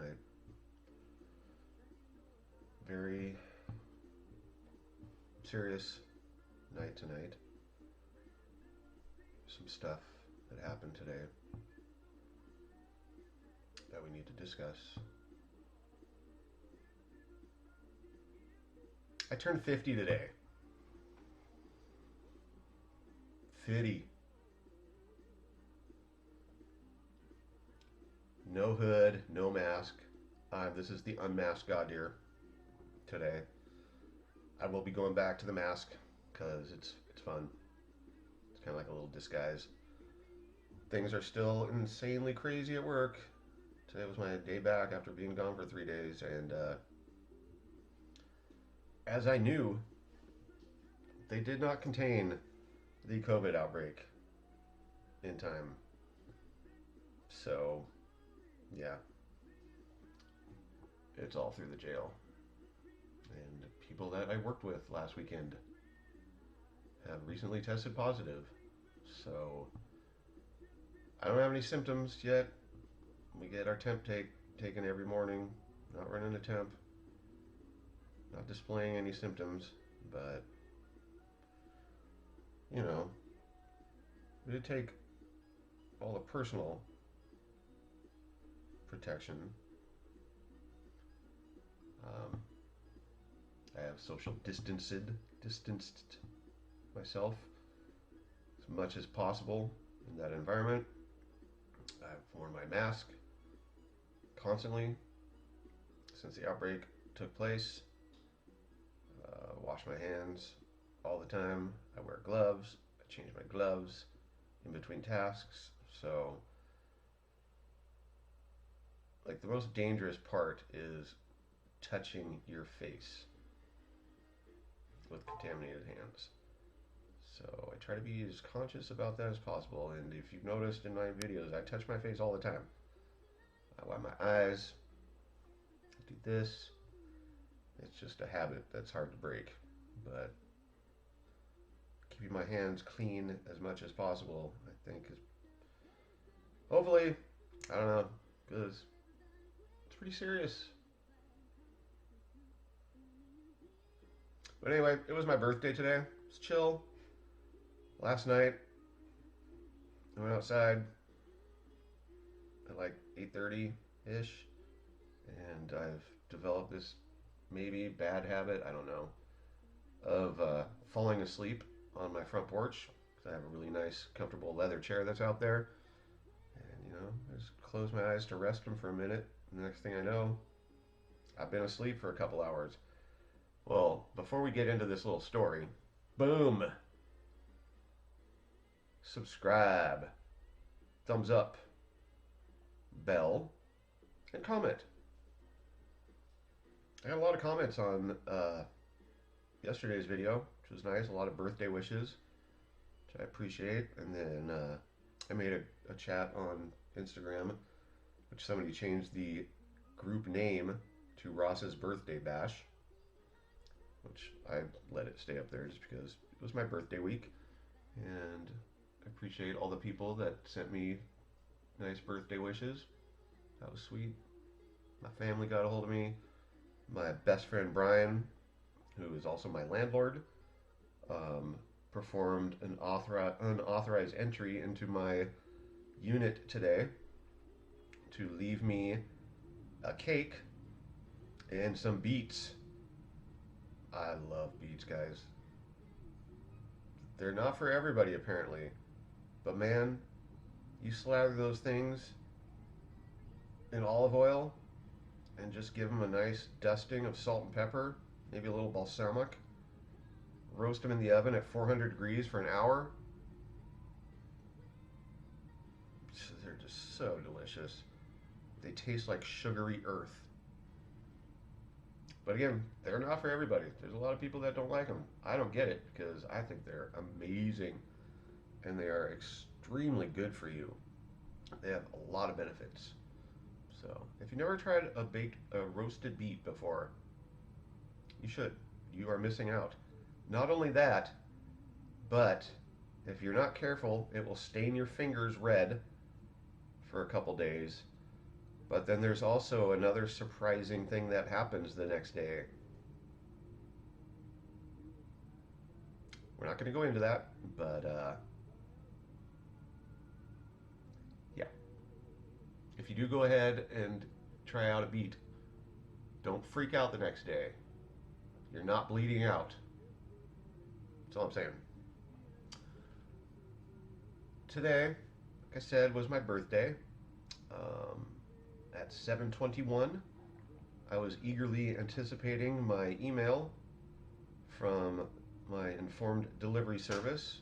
tonight. Very serious night tonight. Some stuff that happened today that we need to discuss. I turned 50 today. 50. No hood, no mask. This is the unmasked God deer today. I will be going back to the mask because it's fun. It's kind of like a little disguise. Things are still insanely crazy at work. Today was my day back after being gone for 3 days, and as I knew, they did not contain the COVID outbreak in time. So, yeah, it's all through the jail. And people that I worked with last weekend have recently tested positive. So, I don't have any symptoms yet. We get our temp taken every morning. Not running a temp. Not displaying any symptoms. But, you know, we did take all the personal protection. I have social distanced myself as much as possible in that environment. I've worn my mask constantly since the outbreak took place. Wash my hands all the time. I wear gloves. I change my gloves in between tasks. So, like, the most dangerous part is touching your face with contaminated hands. So I try to be as conscious about that as possible. And if you've noticed in my videos, I touch my face all the time. I wipe my eyes. I do this. It's just a habit that's hard to break. But keeping my hands clean as much as possible, I think, is hopefully, I don't know, because it's pretty serious. But anyway, it was my birthday today. It's chill. Last night, I went outside at like 8:30-ish, and I've developed this maybe bad habit, I don't know, of falling asleep on my front porch because I have a really nice, comfortable leather chair that's out there. And, I just close my eyes to rest them for a minute, and the next thing I know, I've been asleep for a couple hours. Well, before we get into this little story, boom! Subscribe, thumbs up, bell, and comment. I got a lot of comments on yesterday's video, which was nice. A lot of birthday wishes, which I appreciate. And then I made a chat on Instagram, which somebody changed the group name to Ross's Birthday Bash, which I let it stay up there just because it was my birthday week. And I appreciate all the people that sent me nice birthday wishes. That was sweet. My family got a hold of me. My best friend Brian, who is also my landlord, performed an unauthorized entry into my unit today to leave me a cake and some beets. I love beets, guys. They're not for everybody, apparently. But man, you slather those things in olive oil and just give them a nice dusting of salt and pepper, maybe a little balsamic. Roast them in the oven at 400 degrees for an hour. They're just so delicious. They taste like sugary earth. But again, they're not for everybody. There's a lot of people that don't like them. I don't get it because I think they're amazing. And they are extremely good for you. They have a lot of benefits. So, if you never tried a roasted beet before, you should. You are missing out. Not only that, but if you're not careful, it will stain your fingers red for a couple days. But then there's also another surprising thing that happens the next day. We're not going to go into that, but yeah. If you do go ahead and try out a beat, don't freak out the next day. You're not bleeding out. That's all I'm saying. Today, like I said, was my birthday. Um, at 7:21, I was eagerly anticipating my email from my informed delivery service.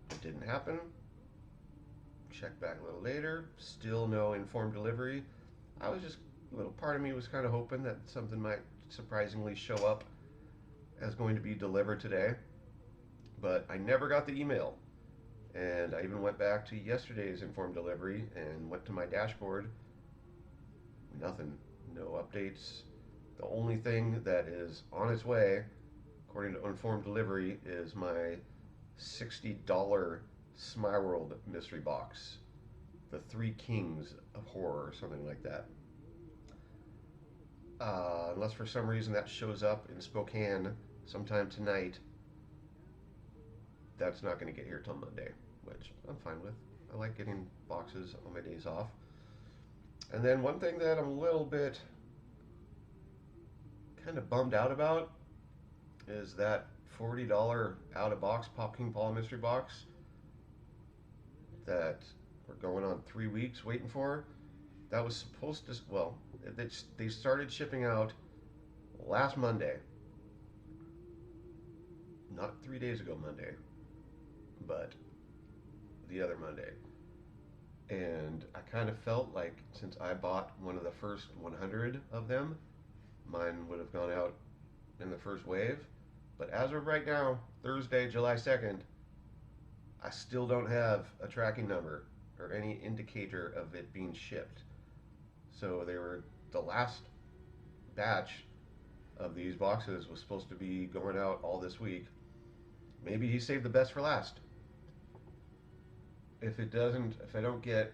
It didn't happen. Check back a little later. Still no informed delivery. I was just, a little part of me was kind of hoping that something might surprisingly show up as going to be delivered today. But I never got the email. And I even went back to yesterday's informed delivery and went to my dashboard. Nothing. No updates. The only thing that is on its way, according to informed delivery, is my $60 Smile mystery box. The Three Kings of Horror, or something like that. Unless for some reason that shows up in Spokane sometime tonight, that's not going to get here till Monday, which I'm fine with. I like getting boxes on my days off. And then one thing that I'm a little bit kind of bummed out about is that $40 out of box Pop King Paul mystery box that we're going on 3 weeks waiting for. That was supposed to, well, they started shipping out last Monday. Not 3 days ago Monday, but the other Monday. And I kind of felt like since I bought one of the first 100 of them, mine would have gone out in the first wave. But as of right now, Thursday, July 2nd, I still don't have a tracking number or any indicator of it being shipped. So they were, the last batch of these boxes was supposed to be going out all this week. Maybe he saved the best for last. If I don't get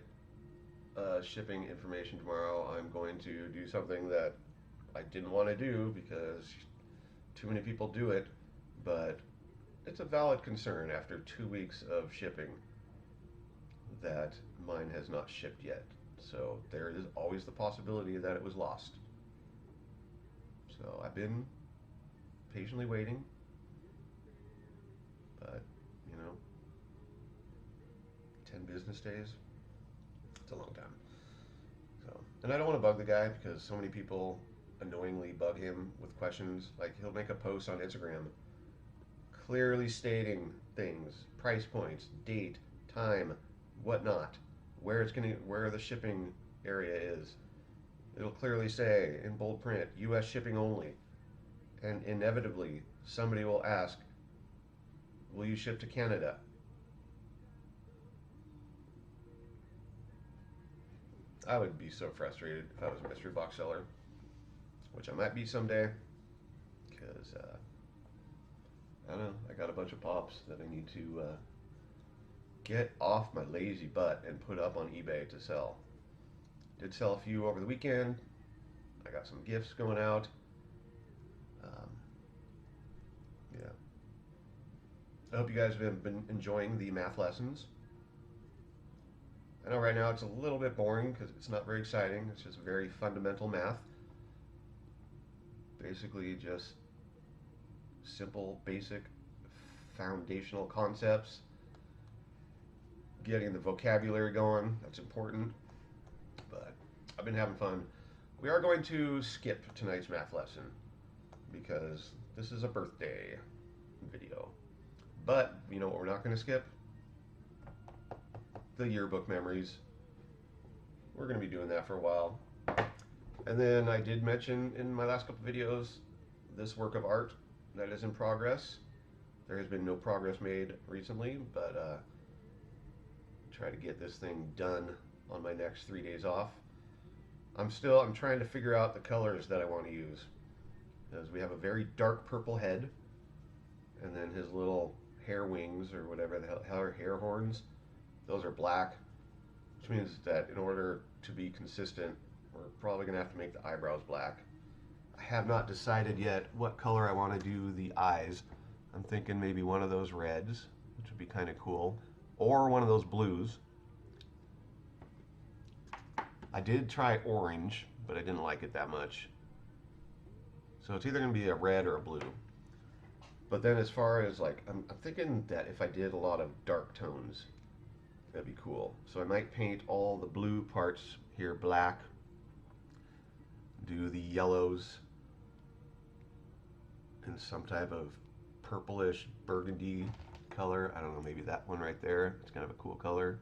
shipping information tomorrow, I'm going to do something that I didn't want to do because too many people do it, but it's a valid concern after 2 weeks of shipping that mine has not shipped yet. So there is always the possibility that it was lost. So I've been patiently waiting, but 10 business days, it's a long time. So, and I don't want to bug the guy because so many people annoyingly bug him with questions. Like he'll make a post on Instagram clearly stating things, price points, date, time, whatnot, where the shipping area is. It'll clearly say in bold print, U.S. shipping only. And inevitably, somebody will ask, will you ship to Canada? I would be so frustrated if I was a mystery box seller, which I might be someday, because I don't know, I got a bunch of pops that I need to get off my lazy butt and put up on eBay to sell. Did sell a few over the weekend. I got some gifts going out. Yeah. I hope you guys have been enjoying the math lessons. I know right now it's a little bit boring because it's not very exciting. It's just very fundamental math. Basically just simple, basic, foundational concepts. Getting the vocabulary going, that's important. But I've been having fun. We are going to skip tonight's math lesson because this is a birthday video. But you know what we're not going to skip? The yearbook memories. We're going to be doing that for a while. And then I did mention in my last couple videos this work of art that is in progress. There has been no progress made recently, but try to get this thing done on my next 3 days off. I'm trying to figure out the colors that I want to use, because we have a very dark purple head, and then his little hair wings or whatever the hell, hair horns, those are black, which means that in order to be consistent, we're probably going to have to make the eyebrows black. I have not decided yet what color I want to do the eyes. I'm thinking maybe one of those reds, which would be kind of cool, or one of those blues. I did try orange, but I didn't like it that much. So it's either going to be a red or a blue. But then as far as like, I'm thinking that if I did a lot of dark tones, that'd be cool. So I might paint all the blue parts here black, do the yellows in some type of purplish burgundy color. I don't know, maybe that one right there. It's kind of a cool color.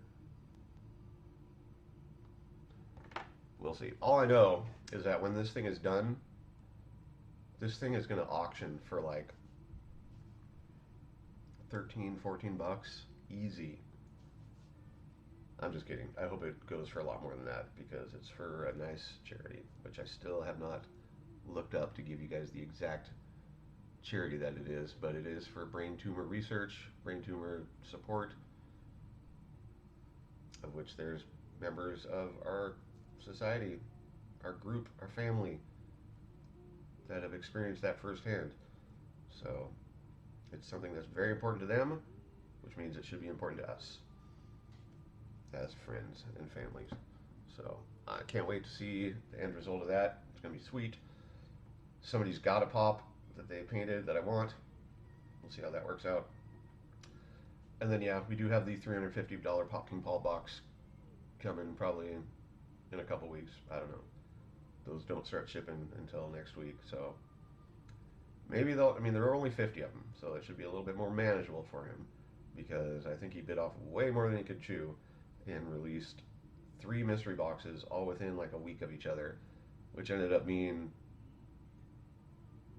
We'll see. All I know is that when this thing is done, this thing is going to auction for like 13, 14 bucks. Easy. I'm just kidding. I hope it goes for a lot more than that because it's for a nice charity, which I still have not looked up to give you guys the exact charity that it is, but it is for brain tumor research, brain tumor support, of which there's members of our society, our group, our family that have experienced that firsthand. So it's something that's very important to them, which means it should be important to us as friends and families. So I can't wait to see the end result of that. It's gonna be sweet. Somebody's got a pop that they painted that I want. We'll see how that works out. And then yeah, we do have the $350 Pop King Paul box coming probably in a couple weeks. I don't know. Those don't start shipping until next week, so maybe they'll, I mean, there are only 50 of them, so it should be a little bit more manageable for him because I think he bit off way more than he could chew and released 3 mystery boxes all within like a week of each other, which ended up being,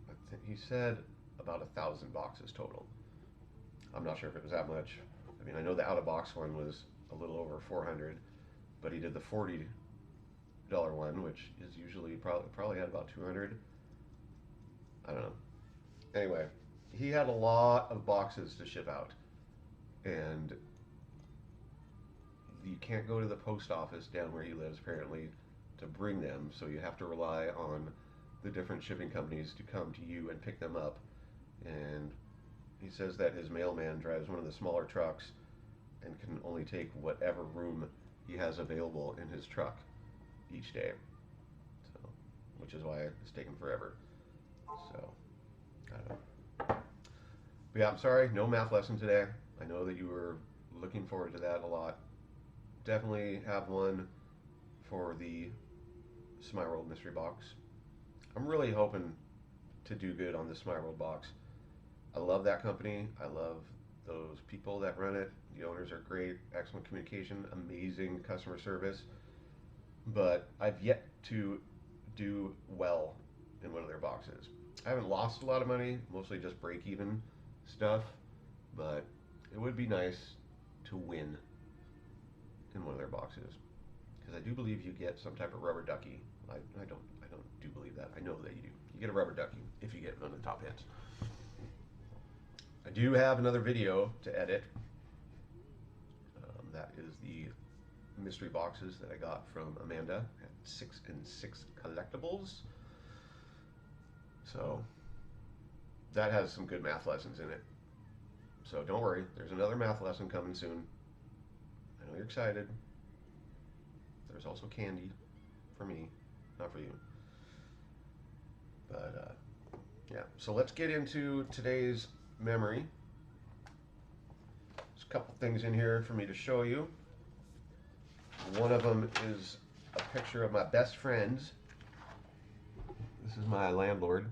I think he said about 1,000 boxes total. I'm not sure if it was that much. I mean, I know the out-of-box one was a little over 400, but he did the $40 one, which is usually probably had about 200. I don't know. Anyway, he had a lot of boxes to ship out, and you can't go to the post office down where he lives apparently to bring them, so you have to rely on the different shipping companies to come to you and pick them up. And he says that his mailman drives one of the smaller trucks and can only take whatever room he has available in his truck each day, so, which is why it's taken forever. So I don't know. But yeah, I'm sorry, no math lesson today. I know that you were looking forward to that a lot. Definitely have one for the Smyworld mystery box. I'm really hoping to do good on the Smyworld box. I love that company. I love those people that run it. The owners are great, excellent communication, amazing customer service. But I've yet to do well in one of their boxes. I haven't lost a lot of money, mostly just break-even stuff, but it would be nice to win in one of their boxes, because I do believe you get some type of rubber ducky. I don't do believe that. I know that you do. You get a rubber ducky if you get one of the top hits. I do have another video to edit. That is the mystery boxes that I got from Amanda at 6 and 6 Collectibles. So that has some good math lessons in it. So don't worry, there's another math lesson coming soon. I know you're excited. There's also candy for me, not for you. But yeah, so let's get into today's memory. There's a couple things in here for me to show you. One of them is a picture of my best friends. This is my landlord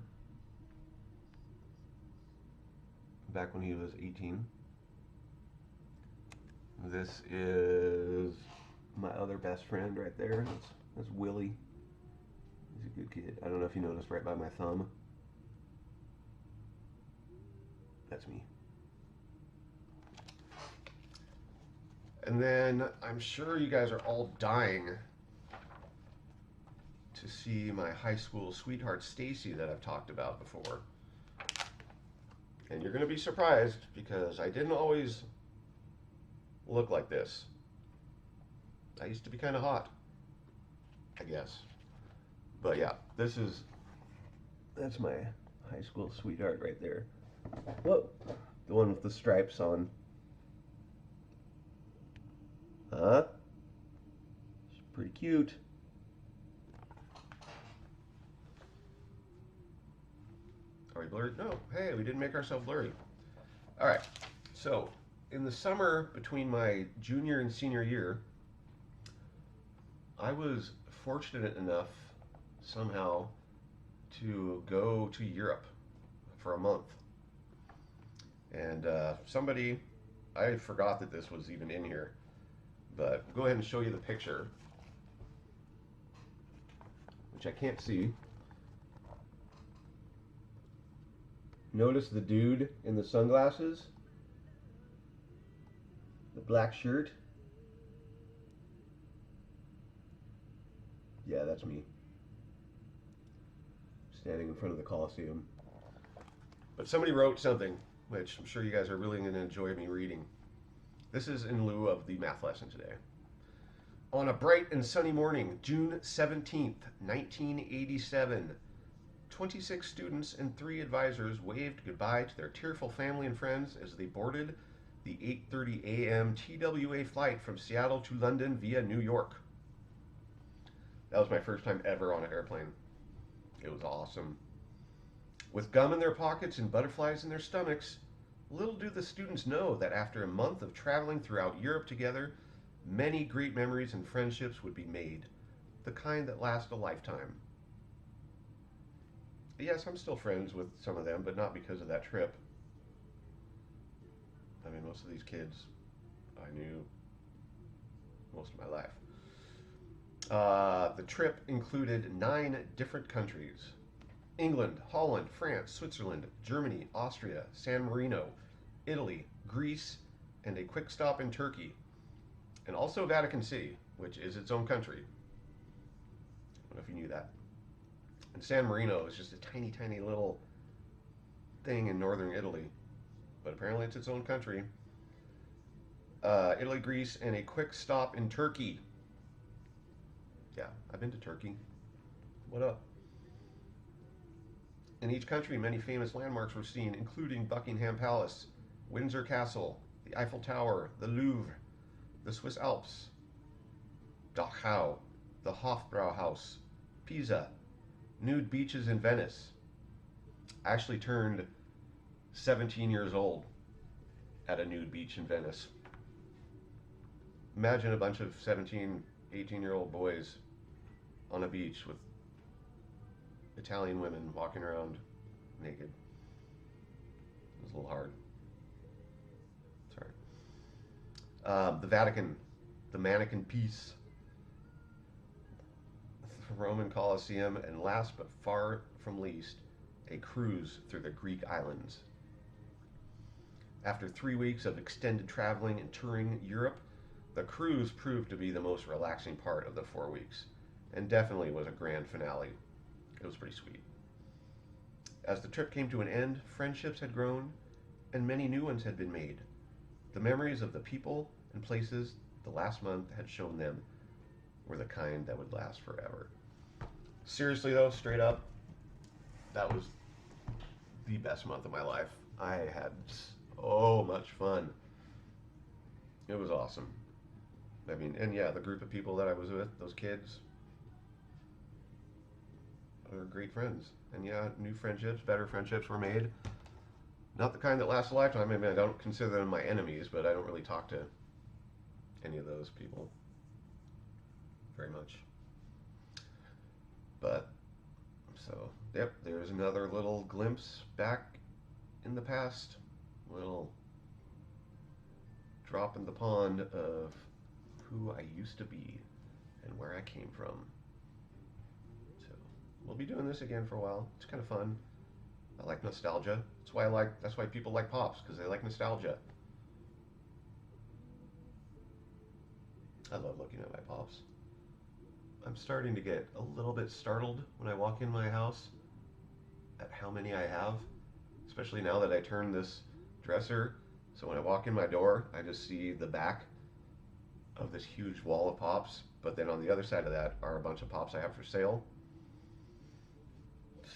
back when he was 18. This is my other best friend right there. That's Willie. He's a good kid. I don't know if you noticed right by my thumb. That's me. And then I'm sure you guys are all dying to see my high school sweetheart Stacy that I've talked about before. And you're going to be surprised because I didn't always look like this. I used to be kind of hot. I guess. But yeah, that's my high school sweetheart right there. Whoa, the one with the stripes on. Huh? She's pretty cute. Are we blurred? No. Hey, we didn't make ourselves blurry. All right. So, in the summer between my junior and senior year, I was fortunate enough somehow to go to Europe for a month. And somebody, I forgot that this was even in here, but go ahead and show you the picture, which I can't see. Notice the dude in the sunglasses, the black shirt. Yeah, that's me. Standing in front of the Coliseum. But somebody wrote something, which I'm sure you guys are really going to enjoy me reading. This is in lieu of the math lesson today. On a bright and sunny morning, June 17th, 1987, 26 students and 3 advisors waved goodbye to their tearful family and friends as they boarded the 8:30 a.m. TWA flight from Seattle to London via New York. That was my first time ever on an airplane. It was awesome. With gum in their pockets and butterflies in their stomachs, little do the students know that after a month of traveling throughout Europe together, many great memories and friendships would be made, the kind that last a lifetime. Yes, I'm still friends with some of them, but not because of that trip. I mean, most of these kids I knew most of my life. The trip included 9 different countries: England, Holland, France, Switzerland, Germany, Austria, San Marino, Italy, Greece, and a quick stop in Turkey, and also Vatican City, which is its own country. I don't know if you knew that. And San Marino is just a tiny, tiny little thing in northern Italy, but apparently it's its own country. Italy, Greece, and a quick stop in Turkey. Yeah, I've been to Turkey. What up? In each country, many famous landmarks were seen, including Buckingham Palace, Windsor Castle, the Eiffel Tower, the Louvre, the Swiss Alps, Dachau, the Hofbrauhaus, Pisa, nude beaches in Venice. I actually turned 17 years old at a nude beach in Venice. Imagine a bunch of 17, 18-year-old boys on a beach with Italian women walking around naked. It was a little hard. Sorry. The Vatican, the Mannequin Peace, the Roman Colosseum, and last but far from least, a cruise through the Greek islands. After 3 weeks of extended traveling and touring Europe, the cruise proved to be the most relaxing part of the 4 weeks, and definitely was a grand finale. It was pretty sweet. As the trip came to an end, friendships had grown, and many new ones had been made. The memories of the people and places the last month had shown them were the kind that would last forever. Seriously though, straight up, that was the best month of my life. I had so much fun. It was awesome. I mean, and yeah, the group of people that I was with, those kids, are great friends. And yeah, new friendships, better friendships were made. Not the kind that last a lifetime. I mean, I don't consider them my enemies, but I don't really talk to any of those people very much. But, so, yep, there's another little glimpse back in the past. Little drop in the pond of who I used to be and where I came from. So, we'll be doing this again for a while. It's kind of fun. I like nostalgia. That's why people like Pops, because they like nostalgia. I love looking at my Pops. I'm starting to get a little bit startled when I walk in my house at how many I have, especially now that I turned this dresser. So when I walk in my door, I just see the back of this huge wall of Pops, But then on the other side of that are a bunch of pops I have for sale.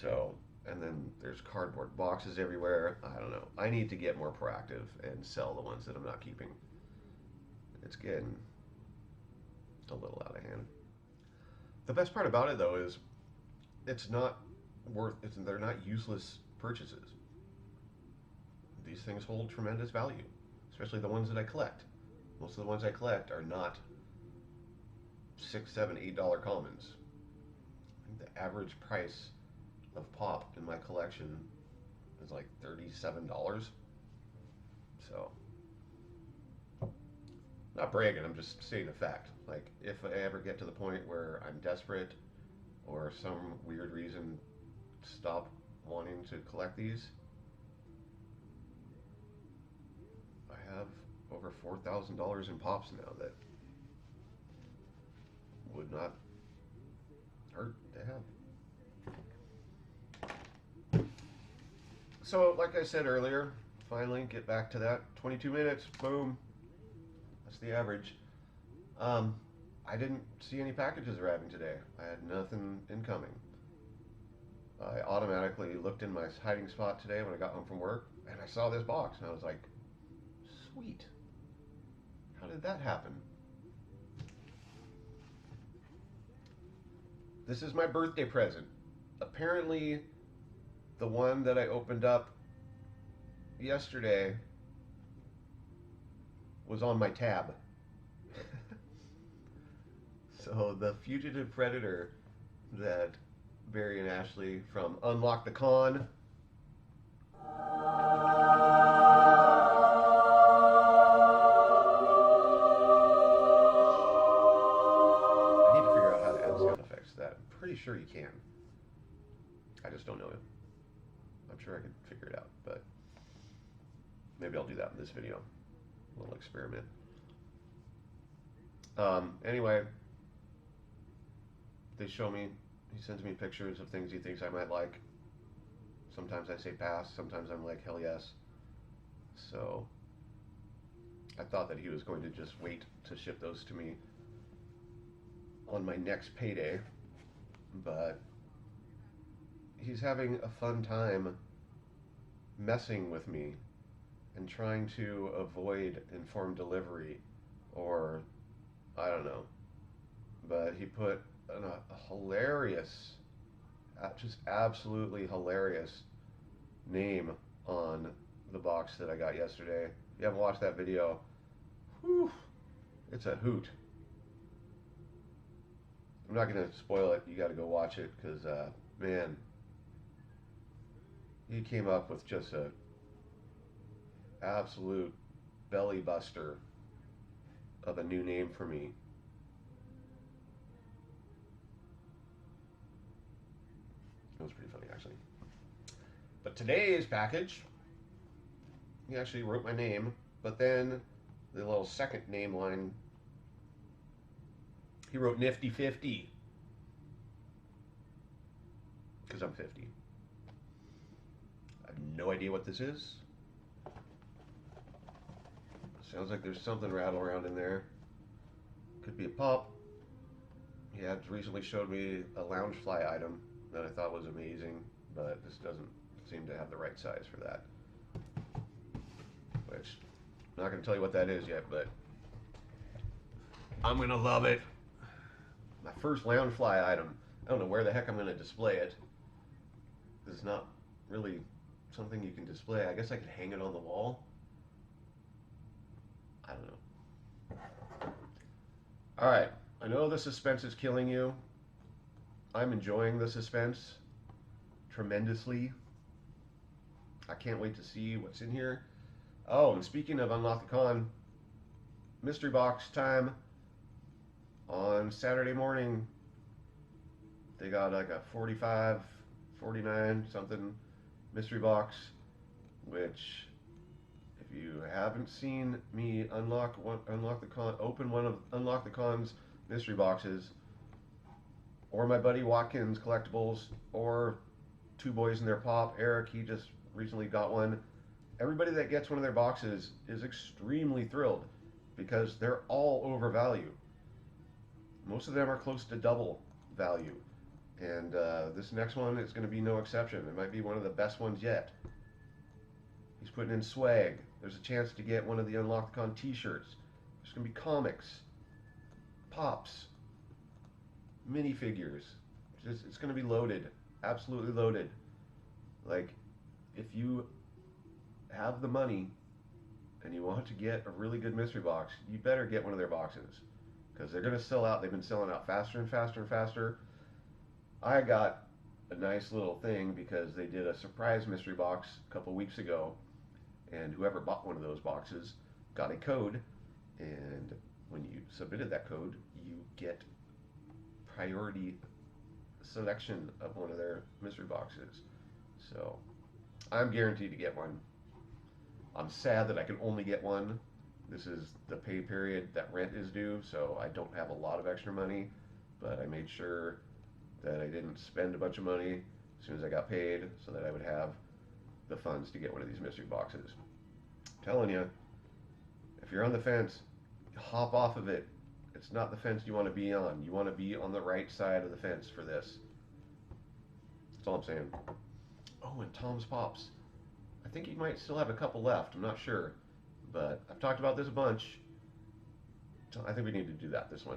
So, and then there's cardboard boxes everywhere. I don't know. I need to get more proactive and sell the ones that I'm not keeping. It's getting a little out of hand. The best part about it though is it's not they're not useless purchases. These things hold tremendous value, especially the ones that I collect. Most of the ones I collect are not $6, $7, $8 commons. I think the average price of pop in my collection is like $37. So, not bragging, I'm just stating a fact. Like, if I ever get to the point where I'm desperate or some weird reason stop wanting to collect these, I have over $4,000 in pops now that would not hurt to have. So, like I said earlier, finally get back to that 22 minutes, boom. That's the average. I didn't see any packages arriving today. I had nothing incoming. I automatically looked in my hiding spot today when I got home from work, and I saw this box, and I was like, sweet. How did that happen? This is my birthday present. Apparently, the one that I opened up yesterday was on my tab. So the Fugitive Predator that Barry and Ashley from Unlock the Con I need to figure out how to add sound effects to that. I'm pretty sure you can. I just don't know it. I'm sure I could figure it out, but maybe I'll do that in this video. A little experiment. Anyway, they show me, he sends me pictures of things he thinks I might like. Sometimes I say pass, sometimes I'm like, hell yes. So I thought that he was going to just wait to ship those to me on my next payday, but he's having a fun time messing with me and trying to avoid informed delivery, or I don't know. But he put a hilarious, just absolutely hilarious name on the box that I got yesterday. If you haven't watched that video, whew, it's a hoot. I'm not going to spoil it. You got to go watch it because, man, he came up with just a absolute belly buster of a new name for me. It was pretty funny, actually. But today's package, he actually wrote my name, but then the little second name line, he wrote Nifty 50. Because I'm 50. I have no idea what this is. Sounds like there's something rattle around in there. Could be a pop. He had recently showed me a Loungefly item that I thought was amazing, but this doesn't seem to have the right size for that. Which, I'm not going to tell you what that is yet, but I'm going to love it. My first Loungefly item. I don't know where the heck I'm going to display it. It's not really something you can display. I guess I could hang it on the wall. I don't know. Alright, I know the suspense is killing you. I'm enjoying the suspense tremendously. I can't wait to see what's in here. Oh, and speaking of Unlock the Con, mystery box time on Saturday morning. They got like a 45, 49 something mystery box, which if you haven't seen me open one of Unlock the Con's mystery boxes, or my buddy Watkins Collectibles, or Two Boys and Their Pop, Eric, he just recently got one. Everybody that gets one of their boxes is extremely thrilled because they're all overvalued. Most of them are close to double value. And this next one is going to be no exception. It might be one of the best ones yet. He's putting in swag. There's a chance to get one of the Unlocked Con t-shirts. There's going to be comics, pops, minifigures. It's going to be loaded. Absolutely loaded. Like, if you have the money and you want to get a really good mystery box, you better get one of their boxes, because they're going to sell out. They've been selling out faster and faster and faster. I got a nice little thing because they did a surprise mystery box a couple weeks ago, and whoever bought one of those boxes got a code, and when you submitted that code, you get priority selection of one of their mystery boxes. So I'm guaranteed to get one. I'm sad that I can only get one. This is the pay period that rent is due, so I don't have a lot of extra money, but I made sure that I didn't spend a bunch of money as soon as I got paid, so that I would have the funds to get one of these mystery boxes. I'm telling you, if you're on the fence, hop off of it. It's not the fence you want to be on. You want to be on the right side of the fence for this. That's all I'm saying. Oh, and Tom's Pops. I think he might still have a couple left. I'm not sure. But I've talked about this a bunch. So I think we need to do that this way.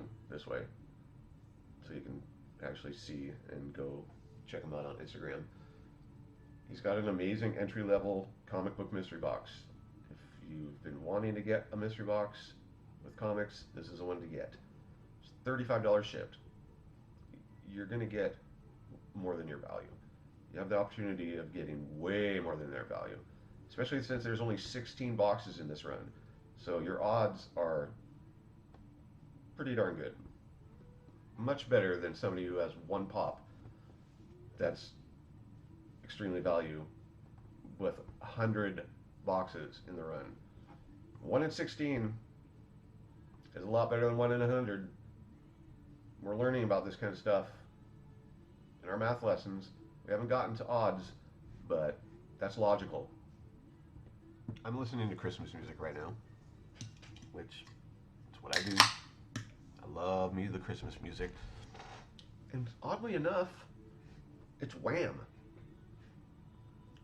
So you can actually see and go check him out on Instagram. He's got an amazing entry-level comic book mystery box. If you've been wanting to get a mystery box with comics, this is the one to get. It's $35 shipped. You're going to get more than your value. You have the opportunity of getting way more than their value, especially since there's only 16 boxes in this run. So your odds are pretty darn good. Much better than somebody who has one pop that's extremely value with 100 boxes in the run. 1 in 16 is a lot better than 1 in 100. We're learning about this kind of stuff in our math lessons. We haven't gotten to odds, but that's logical. I'm listening to Christmas music right now, which is what I do. I love me the Christmas music. And oddly enough, it's Wham!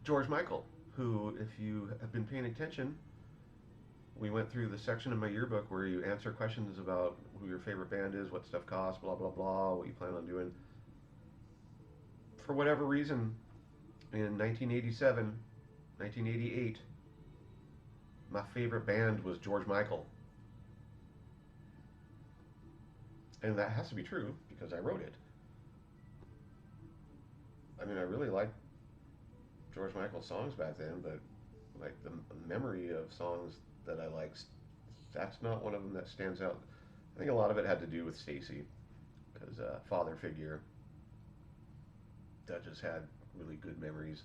George Michael, who, if you have been paying attention, we went through the section of my yearbook where you answer questions about who your favorite band is, what stuff costs, blah, blah, blah, what you plan on doing. For whatever reason, in 1987, 1988, my favorite band was George Michael. And that has to be true because I wrote it. I mean, I really liked George Michael's songs back then, but like the memory of songs that I liked, that's not one of them that stands out. I think a lot of it had to do with Stacy, because father figure. That just had really good memories.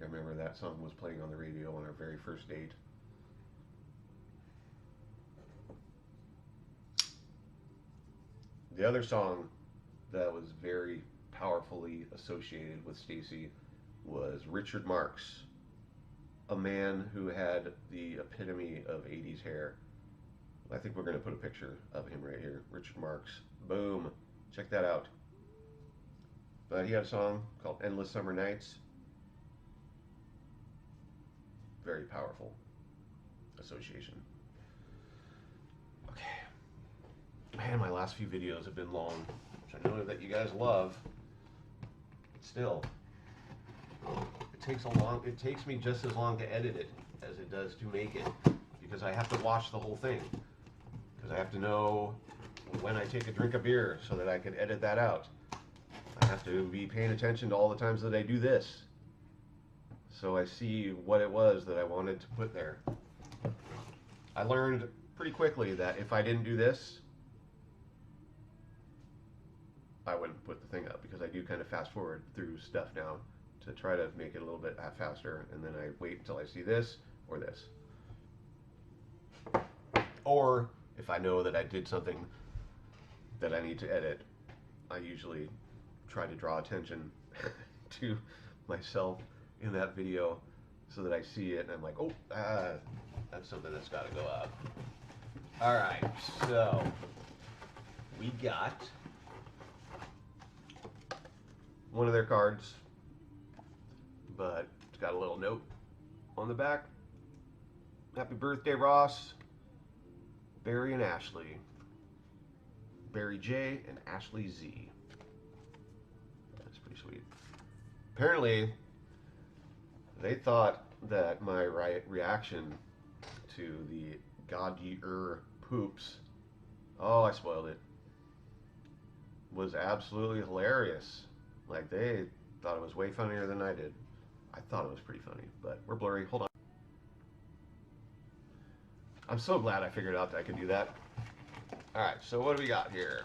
I remember that song was playing on the radio on our very first date. The other song that was very powerfully associated with Stacy was Richard Marx, a man who had the epitome of 80s hair. I think we're going to put a picture of him right here. Richard Marx. Boom. Check that out. But he had a song called Endless Summer Nights. Very powerful association. Okay. Man, my last few videos have been long, which I know that you guys love. Still, it takes me just as long to edit it as it does to make it, because I have to watch the whole thing. Because I have to know when I take a drink of beer so that I can edit that out. I have to be paying attention to all the times that I do this, so I see what it was that I wanted to put there. I learned pretty quickly that if I didn't do this, I wouldn't put the thing up, because I do kind of fast forward through stuff now to try to make it a little bit faster, and then I wait until I see this or this. Or if I know that I did something that I need to edit, I usually try to draw attention to myself in that video so that I see it and I'm like, oh, that's something that's got to go up. All right, so we got one of their cards, but it's got a little note on the back. Happy birthday, Ross, Barry and Ashley. Barry J and Ashley Z. That's pretty sweet. Apparently, they thought that my reaction to the God-Year poops, oh, I spoiled it, was absolutely hilarious. Like, they thought it was way funnier than I did. I thought it was pretty funny, but we're blurry. Hold on. I'm so glad I figured out that I could do that. All right, so what do we got here?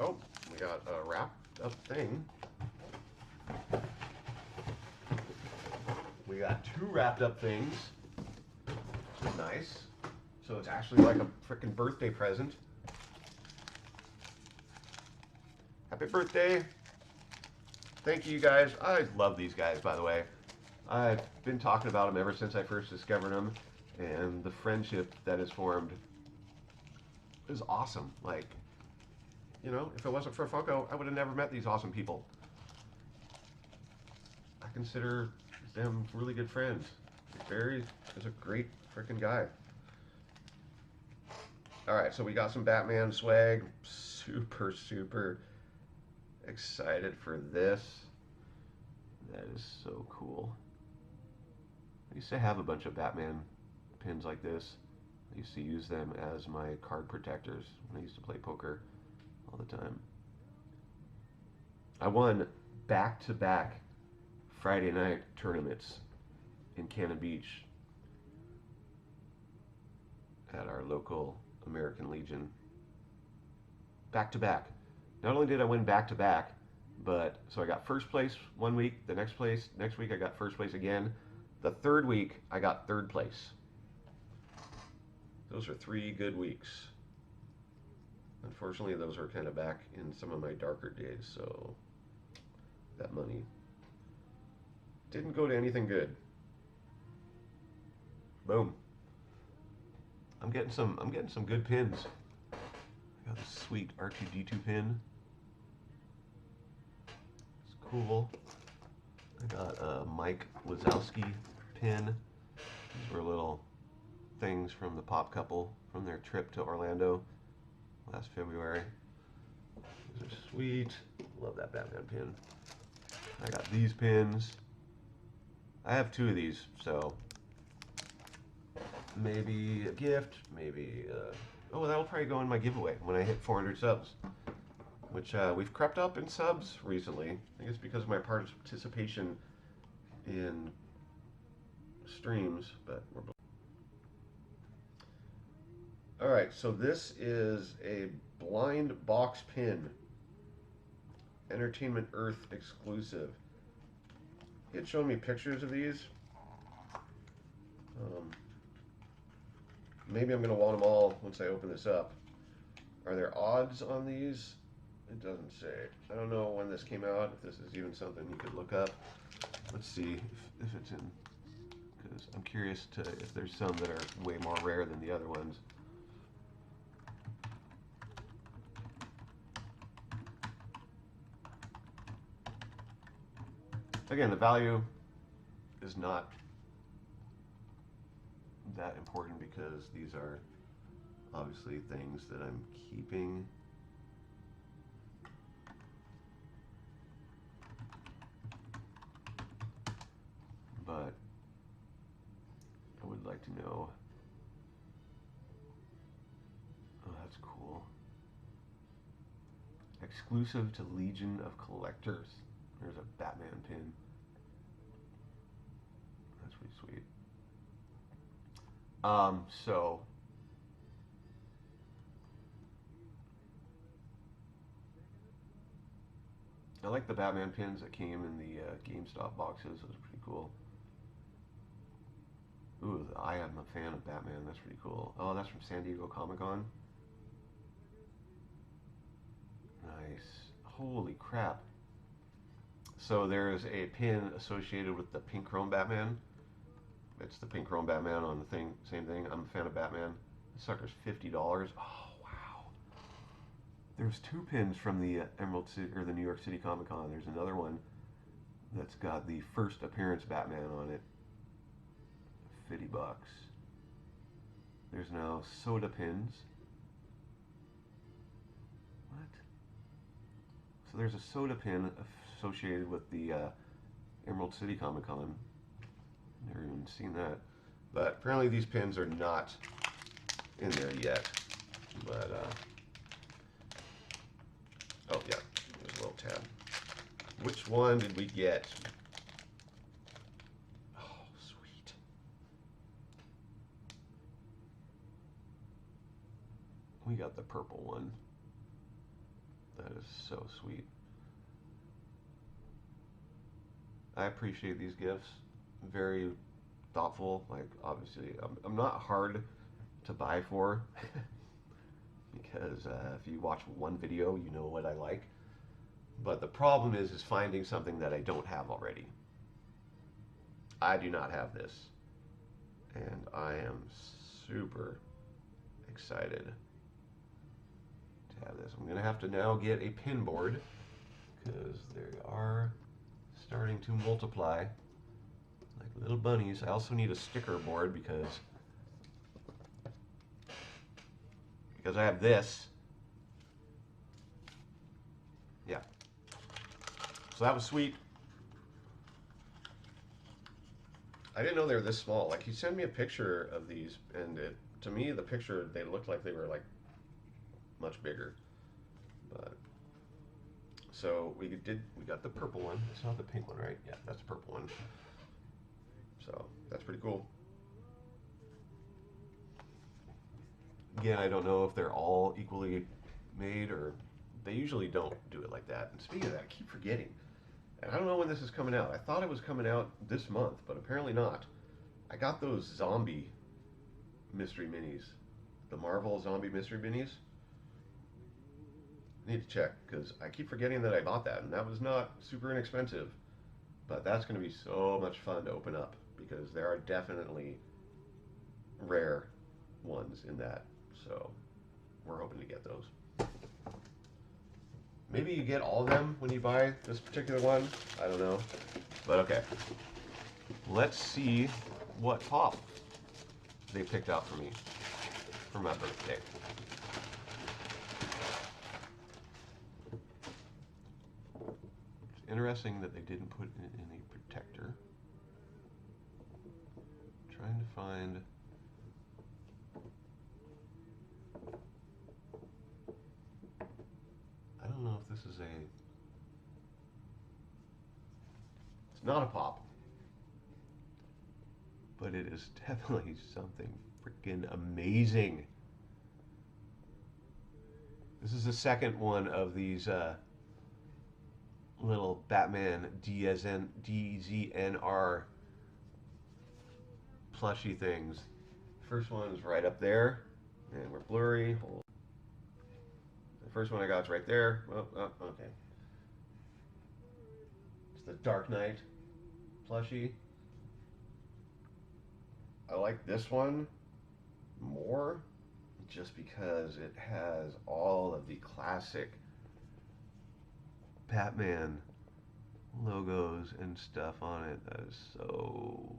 Oh, we got a wrapped up thing. We got two wrapped up things, which is nice. So it's actually like a freaking birthday present. Happy birthday. Thank you guys. I love these guys, by the way. I've been talking about them ever since I first discovered them, and the friendship that has formed is awesome. Like, you know, if it wasn't for Funko, I would have never met these awesome people. I consider them really good friends. Barry is a great freaking guy. Alright, so we got some Batman swag. Super, super excited for this. That is so cool. I used to have a bunch of Batman pins like this. I used to use them as my card protectors when I used to play poker all the time. I won back-to-back Friday night tournaments in Cannon Beach at our local American Legion. Back-to-back. Not only did I win back-to-back, but so I got first place one week, the next week I got first place again. The third week I got third place. Those are 3 good weeks. Unfortunately, those are kind of back in some of my darker days, so that money didn't go to anything good. Boom. I'm getting some good pins. I got this sweet R2-D2 pin. It's cool. I got a Mike Wazowski pin. These were little things from the pop couple from their trip to Orlando last February. These are sweet. Love that Batman pin. I got these pins. I have 2 of these, so maybe a gift, maybe oh, that'll probably go in my giveaway when I hit 400 subs, which we've crept up in subs recently. I think it's because of my participation in streams, but we're all right. So this is a blind box pin, Entertainment Earth exclusive. He had shown me pictures of these. Maybe I'm going to want them all once I open this up. Are there odds on these? It doesn't say. I don't know when this came out, if this is even something you could look up. Let's see if it's in, because I'm curious to if there's some that are way more rare than the other ones. Again, the value is not that important because these are obviously things that I'm keeping. But I would like to know. Oh, that's cool. Exclusive to Legion of Collectors. There's a Batman pin. That's pretty sweet. So I like the Batman pins that came in the GameStop boxes. Those are pretty cool. Ooh, I am a fan of Batman. That's pretty cool. Oh, that's from San Diego Comic-Con. Nice. Holy crap. So there's a pin associated with the pink chrome Batman. It's the pink chrome Batman on the thing, same thing. I'm a fan of Batman. This sucker's $50. Oh, wow. There's two pins from the Emerald City or the New York City Comic Con. There's another one that's got the first appearance Batman on it. $50. There's now soda pins. What? So there's a soda pin associated with the Emerald City Comic Con. Never even seen that. But apparently these pins are not in there yet. But, oh yeah, there's a little tab. Which one did we get? Oh, sweet. We got the purple one. That is so sweet. I appreciate these gifts. Very thoughtful. Like, obviously, I'm not hard to buy for because if you watch one video, you know what I like. But the problem is finding something that I don't have already. I do not have this, and I am super excited to have this. I'm gonna have to now get a pin board because they are starting to multiply like little bunnies. I also need a sticker board because I have this. Yeah. So that was sweet. I didn't know they were this small. Like, he sent me a picture of these, and to me, the picture, they looked like they were like much bigger. But so we got the purple one. It's not the pink one, right? Yeah, that's the purple one. So that's pretty cool. Again, I don't know if they're all equally made, or they usually don't do it like that. And speaking of that, I keep forgetting. And I don't know when this is coming out. I thought it was coming out this month, but apparently not. I got those zombie mystery minis. The Marvel zombie mystery minis. I need to check, because I keep forgetting that I bought that, and that was not super inexpensive. But that's going to be so much fun to open up, because there are definitely rare ones in that. So we're hoping to get those. Maybe you get all of them when you buy this particular one. I don't know. But okay. Let's see what pop they picked out for me for my birthday. It's interesting that they didn't put it in a protector. I'm trying to find... I don't know if this is a... It's not a pop. But it is definitely something freaking amazing. This is the second one of these little Batman DZNR plushy things. First one is right up there, and we're blurry. The first one I got is right there. Oh, okay. It's the Dark Knight plushie. I like this one more just because it has all of the classic Batman logos and stuff on it. That is so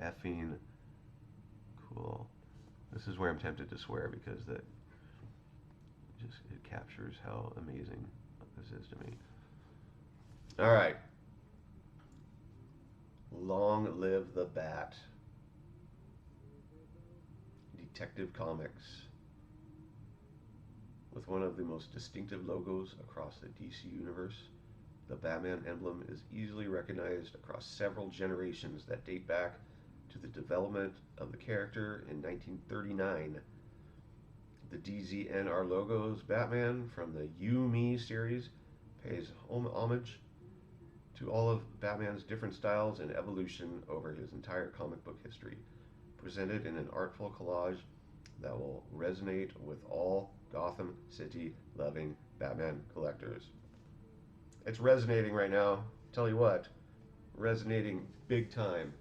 effing cool. This is where I'm tempted to swear because it captures how amazing this is to me. All right. Long live the Bat. Detective Comics. With one of the most distinctive logos across the DC universe, the Batman emblem is easily recognized across several generations that date back to the development of the character in 1939. The DZNR logo's Batman from the You Me series pays homage to all of Batman's different styles and evolution over his entire comic book history, presented in an artful collage that will resonate with all Gotham City loving Batman collectors. It's resonating right now. Tell you what, resonating big time.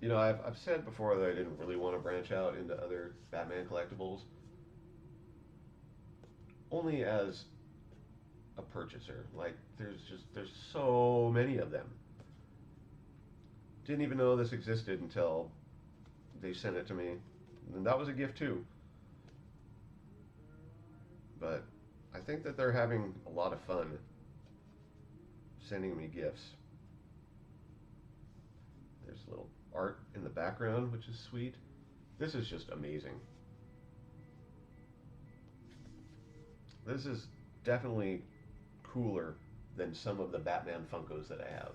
You know, I've said before that I didn't really want to branch out into other Batman collectibles, only as a purchaser. Like, there's so many of them. Didn't even know this existed until they sent it to me, and that was a gift too. But I think that they're having a lot of fun sending me gifts. There's a little art in the background, which is sweet. This is just amazing. This is definitely cooler than some of the Batman Funkos that I have.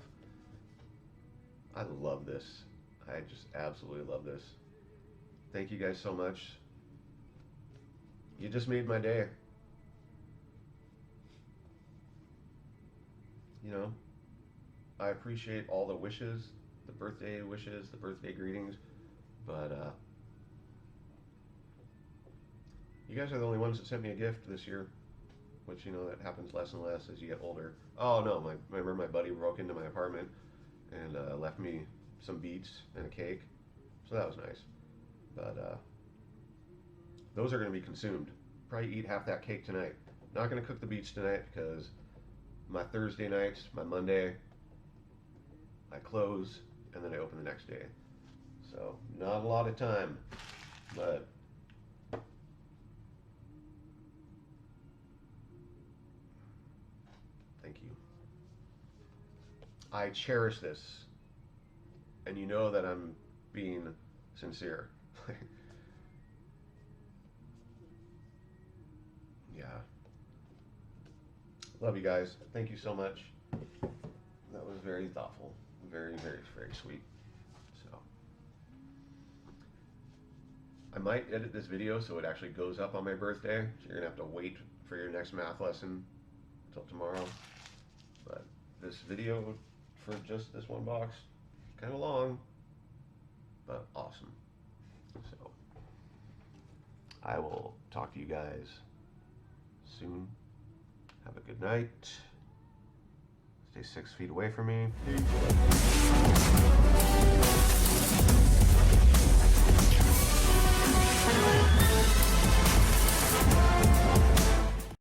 I love this. I just absolutely love this. Thank you guys so much. You just made my day. You know, I appreciate all the wishes, the birthday wishes, the birthday greetings, but you guys are the only ones that sent me a gift this year, which, you know, that happens less and less as you get older. Oh no, remember my buddy broke into my apartment and left me some beets and a cake, so that was nice. But those are going to be consumed. Probably eat half that cake tonight. Not going to cook the beets tonight because my Thursday night, my Monday, I close and then I open the next day. So not a lot of time, but thank you. I cherish this, and you know that I'm being sincere. Yeah. Love you guys. Thank you so much. That was very thoughtful. Very, very, very sweet. So, I might edit this video so it actually goes up on my birthday. So you're going to have to wait for your next math lesson until tomorrow. But this video for just this one box, kind of long, but awesome. So, I will talk to you guys soon. Have a good night. Stay 6 feet away from me. Peace.